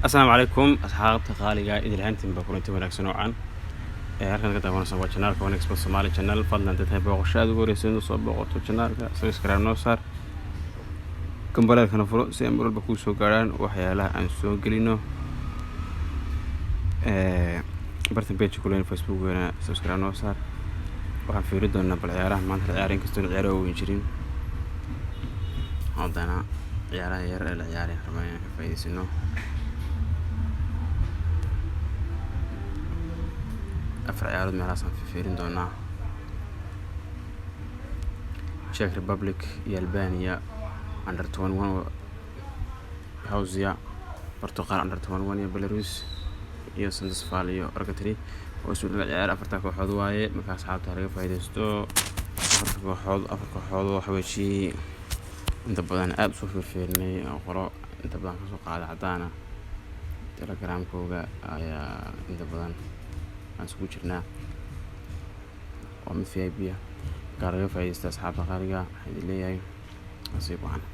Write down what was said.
السلام عليكم أصحابتي غالية إذا الهانتين بكونتي wanaagsan oo aan halkan ka daawanaysan waa channelka One Expert Somali channel fadlan dadka booqashada ugu horeysay soo booqato channelka subscribe noo saar kambalelkana furo si ay marwalba ku soo gaaraan waxyaalaha aan soo gelino barta page kuleen Facebook weena subscribe noo saar waxaan fiiri doonaa bal ciyaaraha maanta ciyaareen kastoo ciyaaro weyn jirin hadana ciyaaraha yar ee ciyaareen rabaan ka faa'iideysano afar ciyaarood meelahaasaan fiirin doonaa Czech Republic iyo Albania under 21 Hausia Portugal under 21 iyo Belarus iyo Sandesval iyo Argentine oo soo ciyaar afarta kooxood waaye marka asxaabta laga faa'iideysto afar kooxood oo xaweeshii inta badan aad soo fiirnay oo qoro inta badan ka soo qaada cadaan Telegram-kooga ayaa inta badan اسكو جرنا ومن VIP قال لي فايز أصحاب قارية هذي اللي هي نصيب وعنا